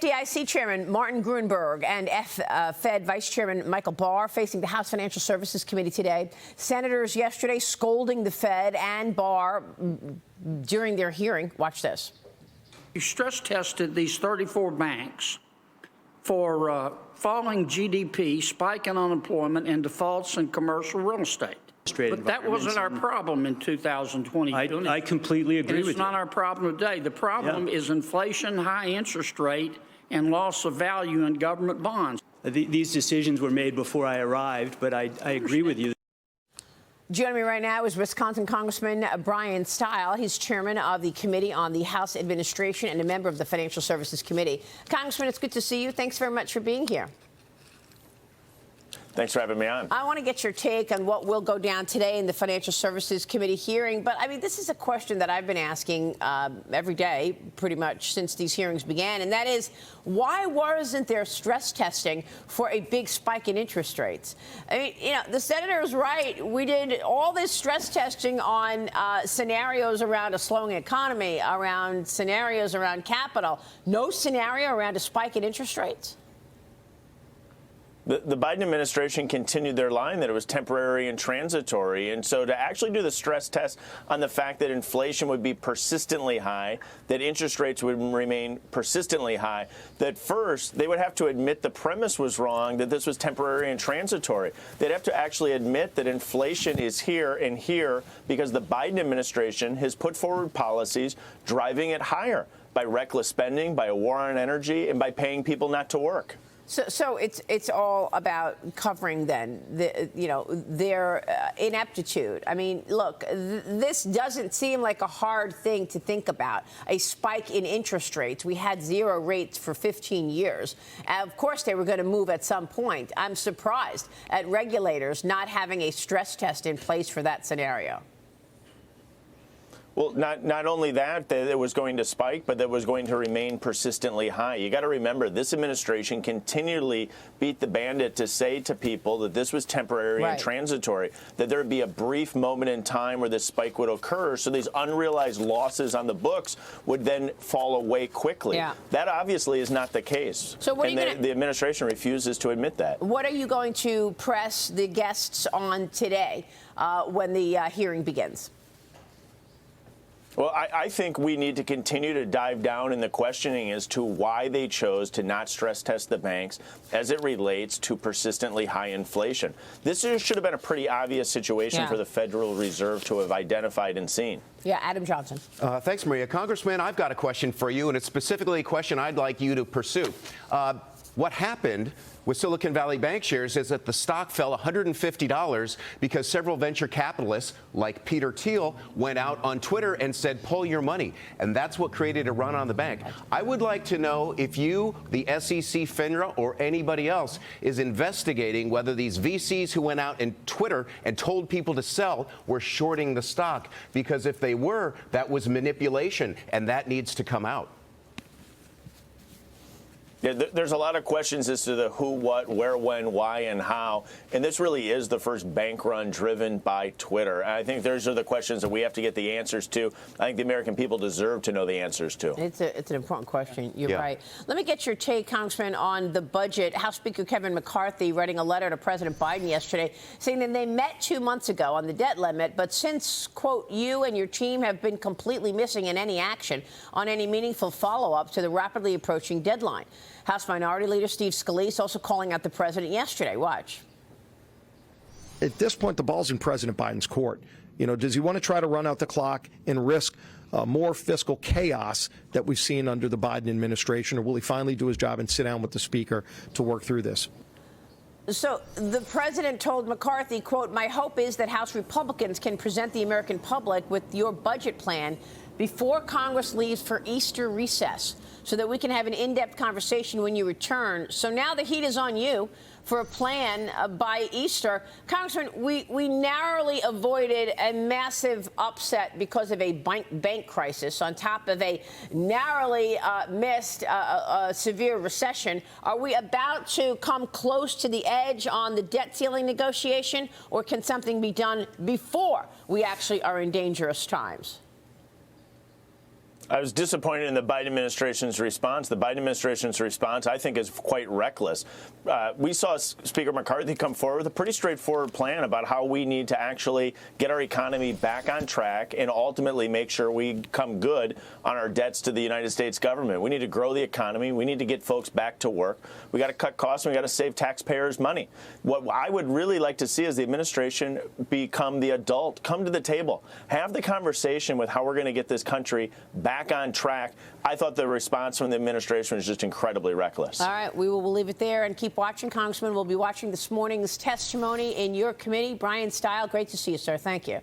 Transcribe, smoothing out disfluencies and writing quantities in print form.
FDIC Chairman Martin Gruenberg and Fed Vice Chairman Michael Barr facing the House Financial Services Committee today. Senators yesterday scolding the Fed and Barr during their hearing. Watch this. You stress tested these 34 banks for falling GDP, spike in unemployment, and defaults in commercial real estate. But that wasn't our problem in 2020. I completely agree with you. It's not our problem today. The problem is inflation, high interest rate, and loss of value in government bonds. These decisions were made before I arrived, but I agree with you. Joining me right now is Wisconsin Congressman Bryan Steil. He's chairman of the Committee on the House Administration and a member of the Financial Services Committee. Congressman, it's good to see you. Thanks very much for being here. Thanks for having me on. I want to get your take on what will go down today in the Financial Services Committee hearing. But, I mean, this is a question that I've been asking every day pretty much since these hearings began, and that is, why wasn't there stress testing for a big spike in interest rates? I mean, you know, the senator is right. We did all this stress testing on scenarios around a slowing economy, around scenarios around capital. No scenario around a spike in interest rates? The Biden administration continued their line that it was temporary and transitory. And so to actually do the stress test on the fact that inflation would be persistently high, that interest rates would remain persistently high, that first they would have to admit the premise was wrong, that this was temporary and transitory. They'd have to actually admit that inflation is here and here because the Biden administration has put forward policies driving it higher by reckless spending, by a war on energy, and by paying people not to work. So it's all about covering then their ineptitude. I mean, look, this doesn't seem like a hard thing to think about. A spike in interest rates. We had zero rates for 15 years. Of course, they were going to move at some point. I'm surprised at regulators not having a stress test in place for that scenario. Well, not only that it was going to spike, but that was going to remain persistently high. You got to remember, this administration continually beat the bandit to say to people that this was temporary and transitory, that there would be a brief moment in time where this spike would occur, so these unrealized losses on the books would then fall away quickly. Yeah. That obviously is not the case. So what the administration refuses to admit that. What are you going to press the guests on today when the hearing begins? Well, I think we need to continue to dive down in the questioning as to why they chose to not stress test the banks as it relates to persistently high inflation. This should have been a pretty obvious situation for the Federal Reserve to have identified and seen. Yeah, Adam Johnson. Thanks, Maria. Congressman, I've got a question for you, and it's specifically a question I'd like you to pursue. What happened with Silicon Valley Bank shares is that the stock fell $150 because several venture capitalists, like Peter Thiel, went out on Twitter and said, pull your money. And that's what created a run on the bank. I would like to know if you, the SEC, FINRA, or anybody else is investigating whether these VCs who went out in Twitter and told people to sell were shorting the stock. Because if they were, that was manipulation, and that needs to come out. Yeah, there's a lot of questions as to the who, what, where, when, why, and how. And this really is the first bank run driven by Twitter. And I think those are the questions that we have to get the answers to. I think the American people deserve to know the answers to. It's an important question. You're right. Let me get your take, Congressman, on the budget. House Speaker Kevin McCarthy writing a letter to President Biden yesterday saying that they met 2 months ago on the debt limit, but since, quote, you and your team have been completely missing in any action on any meaningful follow-up to the rapidly approaching deadline. House Minority Leader Steve Scalise also calling out the president yesterday. Watch. At this point, the ball's in President Biden's court. You know, does he want to try to run out the clock and risk more fiscal chaos that we've seen under the Biden administration, or will he finally do his job and sit down with the speaker to work through this? So the president told McCarthy, quote, my hope is that House Republicans can present the American public with your budget plan before Congress leaves for Easter recess so that we can have an in-depth conversation when you return. So now the heat is on you for a plan by Easter. Congressman, we narrowly avoided a massive upset because of a bank crisis on top of a narrowly missed severe recession. Are we about to come close to the edge on the debt ceiling negotiation, or can something be done before we actually are in dangerous times? I was disappointed in the Biden administration's response. The Biden administration's response, I think, is quite reckless. We saw Speaker McCarthy come forward with a pretty straightforward plan about how we need to actually get our economy back on track and ultimately make sure we come good on our debts to the United States government. We need to grow the economy. We need to get folks back to work. We got to cut costs and we got to save taxpayers money. What I would really like to see is the administration become the adult, come to the table, have the conversation with how we're going to get this country back on track. I thought the response from the administration was just incredibly reckless. All right, we'll leave it there and keep watching, Congressman. We'll be watching this morning's testimony in your committee. Bryan Steil, great to see you, sir. Thank you.